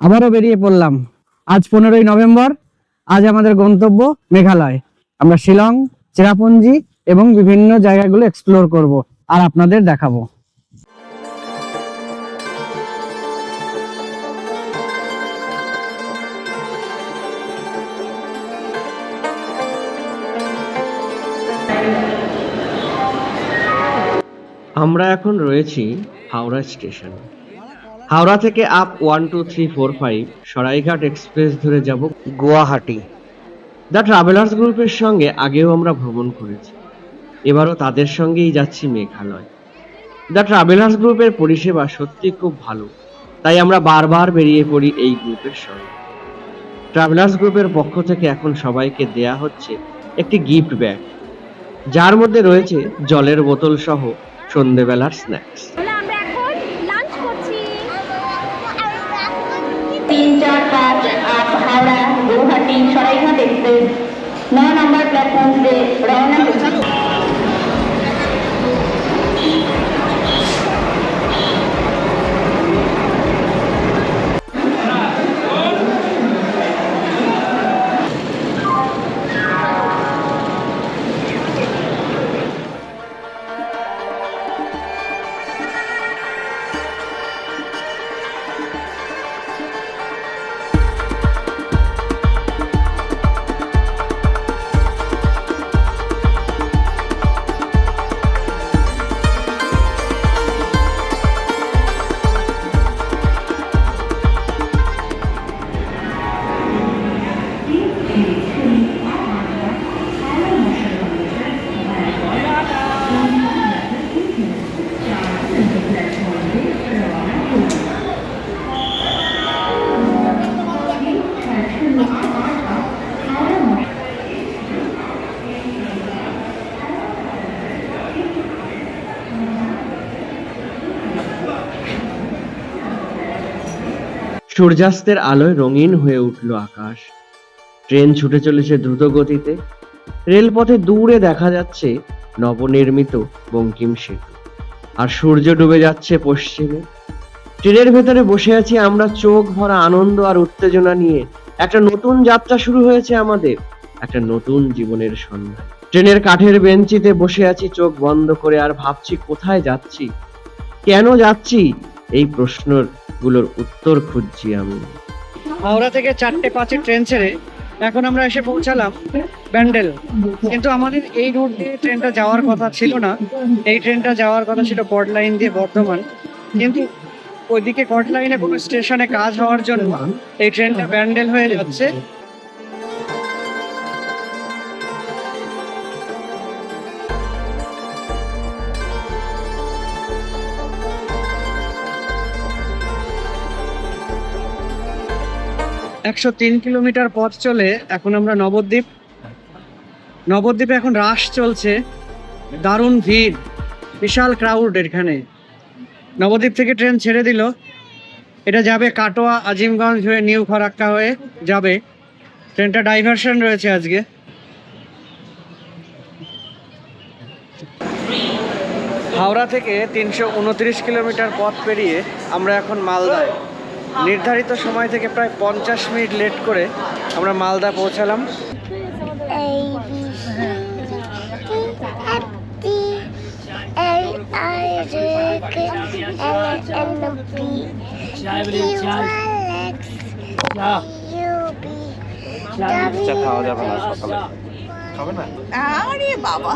আবারও বেরিয়ে পড়লাম। আজ 15ই নভেম্বর। আজ আমাদের গন্তব্য মেঘালয়। আমরা শিলং, চেরাপুঞ্জি এবং বিভিন্ন জায়গাগুলো এক্সপ্লোর করব আর আপনাদের দেখাবো। আমরা এখন রয়েছি হাওড়া স্টেশনে। হাওড়া থেকে আপ 12345 সরাইঘাট এক্সপ্রেস ধরে যাব গুয়াহাটি। দ্য ট্রাভেলার্স গ্রুপের সঙ্গে আগেও আমরা ভ্রমণ করেছি, এবারও তাদের সঙ্গেই যাচ্ছি মেঘালয়। দ্য ট্রাভেলার্স গ্রুপের পরিষেবা সত্যি খুব ভালো, তাই আমরা বারবার বেরিয়ে পড়ি এই গ্রুপের সঙ্গে। ট্রাভেলার্স গ্রুপের পক্ষ থেকে এখন সবাইকে দেয়া হচ্ছে একটি গিফট ব্যাগ, যার মধ্যে রয়েছে জলের বোতল সহ সন্ধেবেলার স্ন্যাক্স। 345 आप Howrah Guwahati Saraighat express 9 number platform से रवाना होगी। সূর্যাস্তের আলোয় রঙিন হয়ে উঠল আকাশ। ট্রেন ছুটে চলেছে দ্রুত গতিতে। রেলপথে দূরে দেখা যাচ্ছে নবনির্মিত বঙ্কিম সেতু, আর সূর্য ডুবে যাচ্ছে পশ্চিমে। ট্রেনের ভেতরে বসে আছি আমরা, চোখ ভরা আনন্দ আর উত্তেজনা নিয়ে। একটা নতুন যাত্রা শুরু হয়েছে আমাদের, একটা নতুন জীবনের সন্ধান। ট্রেনের কাঠের বেঞ্চিতে বসে আছি চোখ বন্ধ করে, আর ভাবছি কোথায় যাচ্ছি, কেন যাচ্ছি। এই প্রশ্নগুলোর উত্তর খুঁজছি আমি। হাওড়া থেকে 4:05 ট্রেন ছেড়ে এখন আমরা এসে পৌঁছালাম ব্যান্ডেল। কিন্তু আমাদের এই রুট দিয়ে ট্রেনটা যাওয়ার কথা ছিল না। এই ট্রেনটা যাওয়ার কথা ছিল কট লাইন দিয়ে বর্ধমান, কিন্তু ওইদিকে কট লাইনে কোনো স্টেশনে কাজ হওয়ার জন্য এই ট্রেনটা ব্যান্ডেল হয়ে যাচ্ছে। ,103 কিলোমিটার পথ চলে এখন আমরা নবদ্বীপে এখন রাশ চলছে, দারুণ ভিড়, বিশাল ক্রাউড এখানে। নবদ্বীপ থেকে ট্রেন ছেড়ে দিল, এটা যাবে কাটোয়া, আজিমগঞ্জ হয়ে নিউ ফারাক্কা হয়ে যাবে। ট্রেনটা ডাইভারশন রয়েছে আজকে। হাওড়া থেকে 329 কিলোমিটার পথ পেরিয়ে আমরা এখন মালদায়। নির্ধারিত সময় থেকে প্রায় 50 মিনিট লেট করে আমরা মালদা পৌঁছালাম। খাওয়া যাবে না সকালে, খাবে না? আরে বাবা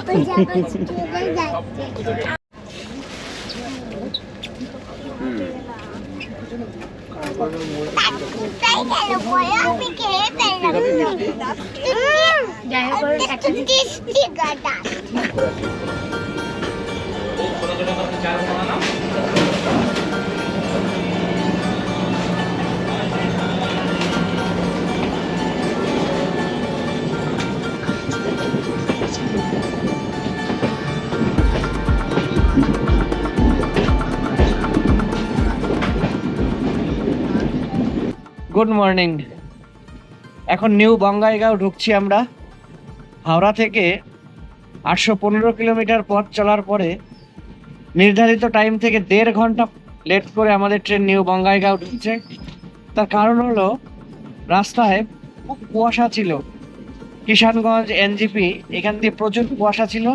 গুড মর্নিং। এখন নিউ বঙ্গাইগাঁও ঢুকছি আমরা। হাওড়া থেকে 815 কিলোমিটার পথ চলার পরে নির্ধারিত টাইম থেকে 1.5 ঘন্টা লেট করে আমাদের ট্রেন নিউ বঙ্গাইগাঁও ঢুকছে। তার কারণ হলো রাস্তায় খুব কুয়াশা ছিল। কিষানগঞ্জ এনজিপি এখান দিয়ে প্রচুর কুয়াশা ছিল,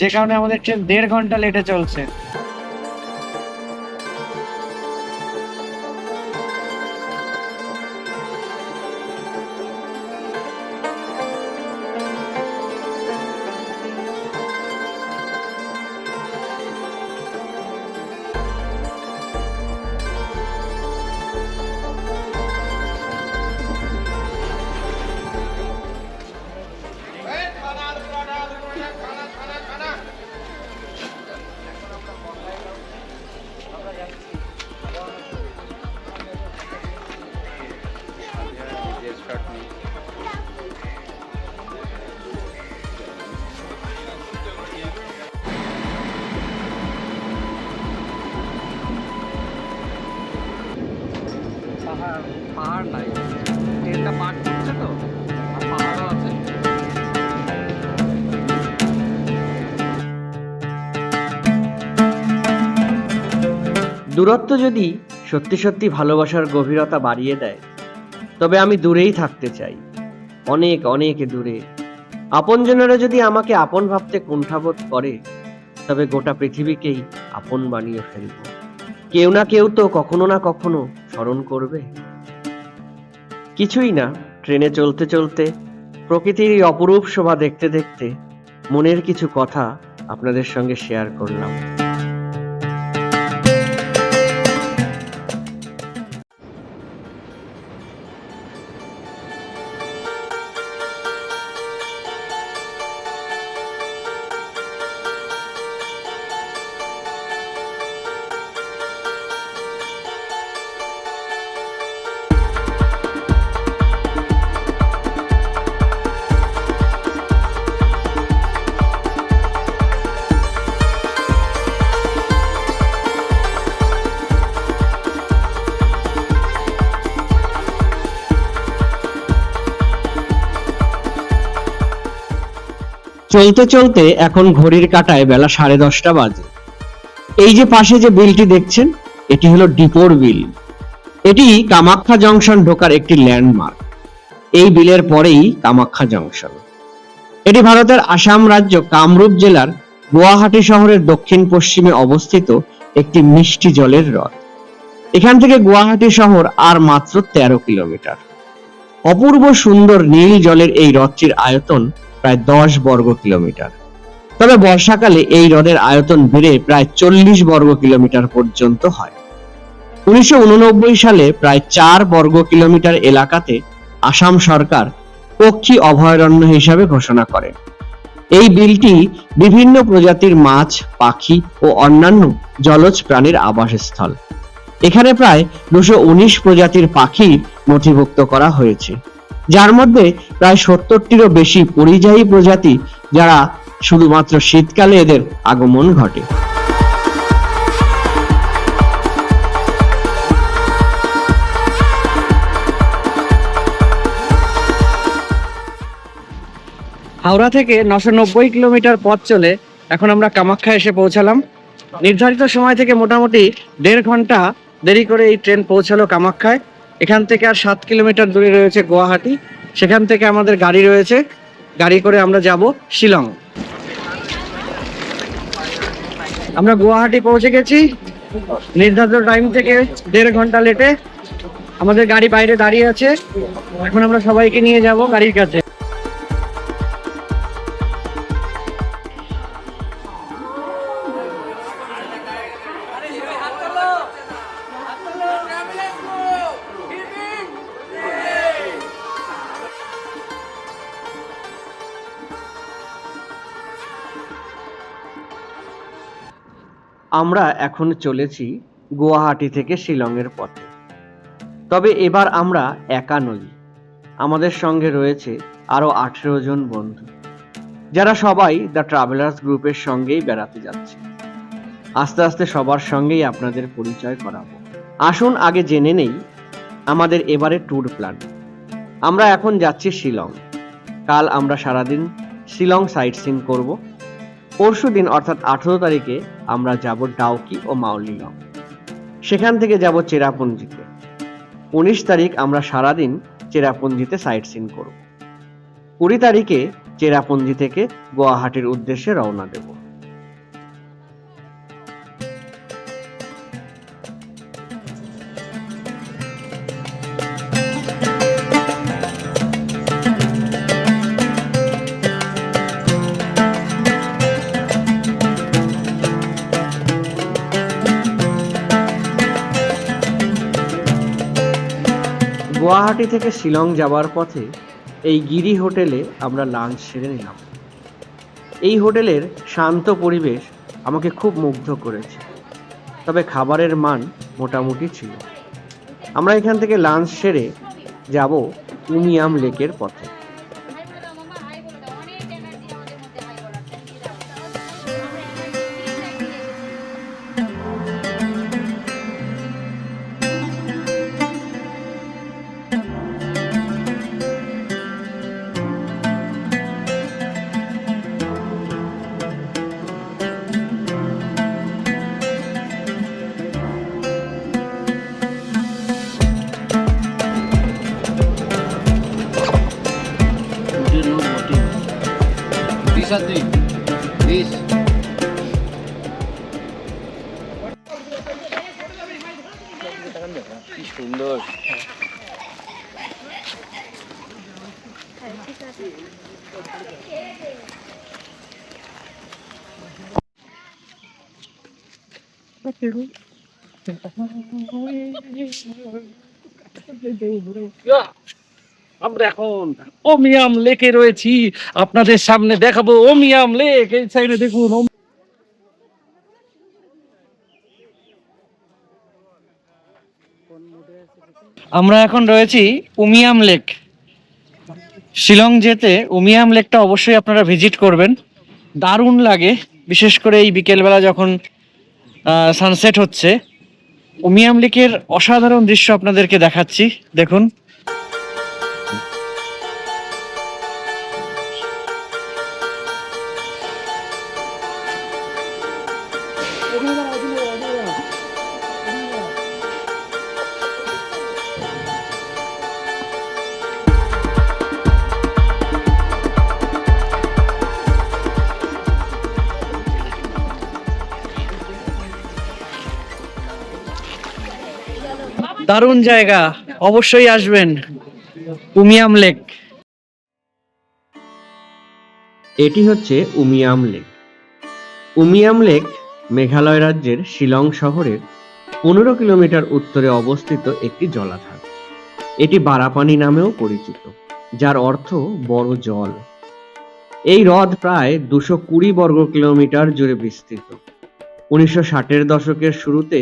যে কারণে আমাদের ট্রেন 1.5 ঘন্টা লেটে চলছে। পাহাড় নাই, ট্রেনটা পার করছে তো, আর পাহাড়ও আছে। দূরত্ব যদি সত্যি সত্যি ভালোবাসার গভীরতা বাড়িয়ে দেয়, তবে আমি দূরেই থাকতে চাই, অনেক অনেক দূরে। আপনজনেরা যদি আমাকে আপন ভাবতে কুণ্ঠাবোধ করে, তবে গোটা পৃথিবীকেই আপন বানিয়ে ফেলব। কেউ না কেউ তো কখনো না কখনো স্মরণ করবে। কিছুই না, ট্রেনে চলতে চলতে প্রকৃতির এই অপরূপ শোভা দেখতে দেখতে মনের কিছু কথা আপনাদের সঙ্গে শেয়ার করলাম। চলতে চলতে এখন ঘড়ির কাঁটায় বেলা 10:30 বাজে। এই যে পাশে যে বিলটি দেখছেন, এটি হলো ডিপোর বিল। এটি কামাখ্যা জংশন ঢোকার একটি ল্যান্ডমার্ক। এই বিলের পরেই কামাখ্যা জংশন। এটি ভারতের আসাম রাজ্য কামরূপ জেলার গুয়াহাটি শহরের দক্ষিণ পশ্চিমে অবস্থিত একটি মিষ্টি জলের হ্রদ। এখান থেকে গুয়াহাটি শহর আর মাত্র 13 কিলোমিটার। অপূর্ব সুন্দর নীল জলের এই হ্রদটির আয়তন প্রায় 10 বর্গ কিলোমিটার। তবে বর্ষাকালে এই হ্রদের আয়তন বেড়ে প্রায় 40 বর্গ কিলোমিটার পর্যন্ত হয়। 1989 সালে প্রায় 4 বর্গ কিলোমিটার এলাকাতে আসাম সরকার পক্ষী অভয়ারণ্য হিসাবে ঘোষণা করে। এই বিলটি বিভিন্ন প্রজাতির মাছ, পাখি ও অন্যান্য জলজ প্রাণীর আবাসস্থল। এখানে প্রায় 219 প্রজাতির পাখি নথিভুক্ত করা হয়েছে, যার মধ্যে প্রায় 70টিরও বেশি পরিযায়ী প্রজাতি, যারা শুধুমাত্র শীতকালে এদের আগমন ঘটে। হাওড়া থেকে 990 কিলোমিটার পথ চলে এখন আমরা কামাখ্যা এসে পৌঁছালাম। নির্ধারিত সময় থেকে মোটামুটি 1.5 ঘন্টা দেরি করে এই ট্রেন পৌঁছালো কামাখ্যায়। এখান থেকে আর 7 কিলোমিটার দূরে রয়েছে গুয়াহাটি। সেখান থেকে আমাদের গাড়ি রয়েছে, গাড়ি করে আমরা যাব শিলং। আমরা গুয়াহাটি পৌঁছে গেছি নির্ধারিত টাইম থেকে 1.5 ঘন্টা লেটে। আমাদের গাড়ি বাইরে দাঁড়িয়ে আছে, এখন আমরা সবাইকে নিয়ে যাব গাড়ির কাছে। আমরা এখন চলেছি গুয়াহাটি থেকে শিলংয়ের পথে। তবে এবার আমরা একা নই, আমাদের সঙ্গে রয়েছে আরো 18 জন বন্ধু, যারা সবাই দ্য ট্রাভেলার্স গ্রুপের সঙ্গেই বেড়াতে যাচ্ছে। আস্তে আস্তে সবার সঙ্গেই আপনাদের পরিচয় করাবো। আসুন আগে জেনে নেই আমাদের এবারের ট্যুর প্ল্যান। আমরা এখন যাচ্ছি শিলং। কাল আমরা সারাদিন শিলং সাইট সিন করব। পরশু দিন অর্থাৎ 18 তারিখে আমরা যাব ডাউকি ও মাউলিলং। সেখান থেকে যাব চেরাপুঞ্জিতে। 19 তারিখ আমরা সারাদিন চেরাপুঞ্জিতে সাইট সিন করব। 20 তারিখে চেরাপুঞ্জি থেকে গুয়াহাটির উদ্দেশ্যে রওনা দেব। গুয়াহাটি থেকে শিলং যাওয়ার পথে এই গিরি হোটেলে আমরা লাঞ্চ সেরে নিলাম। এই হোটেলের শান্ত পরিবেশ আমাকে খুব মুগ্ধ করেছে, তবে খাবারের মান মোটামুটি ছিল। আমরা এখান থেকে লাঞ্চ সেরে যাব উমিয়াম লেকের পথে। আমরা এখন ওমিয়াম লেকে রয়েছি, আপনাদের সামনে দেখাবো ওমিয়াম লেক। এই সাইডে দেখুন আমরা এখন রয়েছি উমিয়াম লেক। শিলং যেতে উমিয়াম লেকটা অবশ্যই আপনারা ভিজিট করবেন, দারুণ লাগে, বিশেষ করে এই বিকেলবেলা যখন সানসেট হচ্ছে। উমিয়াম লেকের অসাধারণ দৃশ্য আপনাদেরকে দেখাচ্ছি, দেখুন। দারুণ জায়গা, অবশ্যই আসবেন উমিয়াম লেক। এটি হচ্ছে উমিয়াম লেক। উমিয়াম লেক মেঘালয় রাজ্যের শিলং শহরের 15 কিলোমিটার উত্তরে অবস্থিত একটি জলাধার। এটি বারাপানি নামেও পরিচিত, যার অর্থ বড় জল। এই হ্রদ প্রায় 220 বর্গ কিলোমিটার জুড়ে বিস্তৃত। 1960-এর দশকের শুরুতে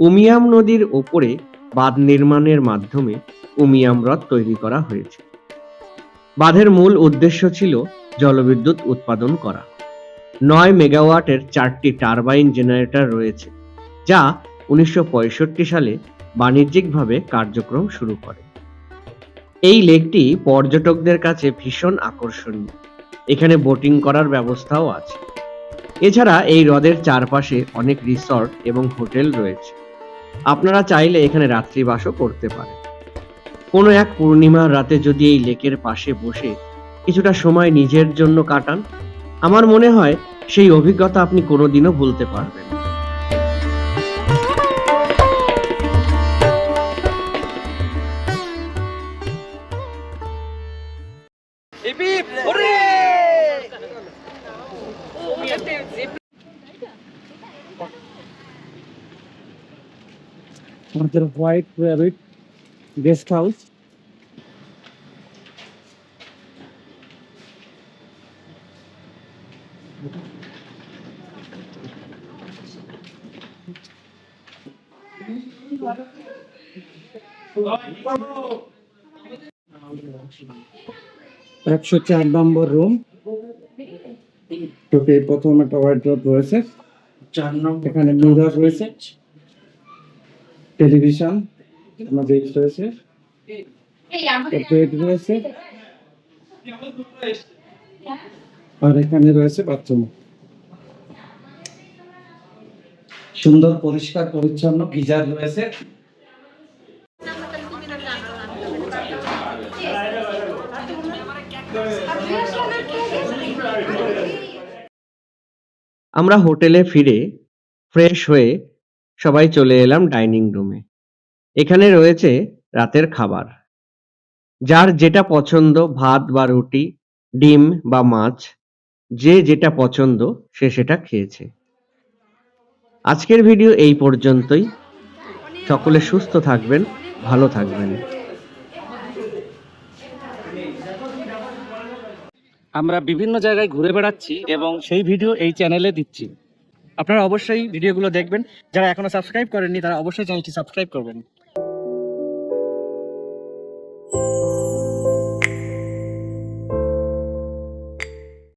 উমিয়াম নদীর ওপরে বাঁধ নির্মাণের মাধ্যমে উমিয়াম হ্রদ তৈরি করা হয়েছে। বাঁধের মূল উদ্দেশ্য ছিল জলবিদ্যুৎ উৎপাদন করা। 9 মেগাওয়াটের 4টি টারবাইন জেনারেটর রয়েছে, যা 1965 সালে বাণিজ্যিকভাবে কার্যক্রম শুরু করে। এই লেকটি পর্যটকদের কাছে ভীষণ আকর্ষণীয়। এখানে বোটিং করার ব্যবস্থাও আছে। এছাড়া এই হ্রদের চারপাশে অনেক রিসর্ট এবং হোটেল রয়েছে। আপনারা চাইলে এখানে রাত্রিবাসও করতে পারেন। কোনো এক পূর্ণিমার রাতে যদি এই লেকের পাশে বসে কিছুটা সময় নিজের জন্য কাটান, আমার মনে হয় সেই অভিজ্ঞতা আপনি কোনোদিনও ভুলতে পারবেন না। আমাদের হোয়াইট র্যাবিট গেস্ট হাউস। একশো 4 নম্বর রুম। তোকে প্রথম একটা হোয়াইট ডট রয়েছে, 4 নম্বর এখানে মিরর রয়েছে, টেলিভিশন আমাদের রয়েছে, বেড রয়েছে, আর এখানে রয়েছে বাথরুম। সুন্দর পরিষ্কার পরিচ্ছন্ন গিজার রয়েছে। আমরা হোটেলে ফিরে ফ্রেশ হয়ে সবাই চলে এলাম ডাইনিং রুমে। এখানে রয়েছে রাতের খাবার। যার যেটা পছন্দ, ভাত বা রুটি, ডিম বা মাছ, যে যেটা পছন্দ সে সেটা খেয়েছে। আজকের ভিডিও এই পর্যন্তই। সকলে সুস্থ থাকবেন, ভালো থাকবেন। আমরা বিভিন্ন জায়গায় ঘুরে বেড়াচ্ছি এবং সেই ভিডিও এই চ্যানেলে দিচ্ছি। আপনারা অবশ্যই ভিডিওগুলো দেখবেন। যারা এখনো সাবস্ক্রাইব করেননি তারা অবশ্যই চ্যানেলটি সাবস্ক্রাইব করবেন।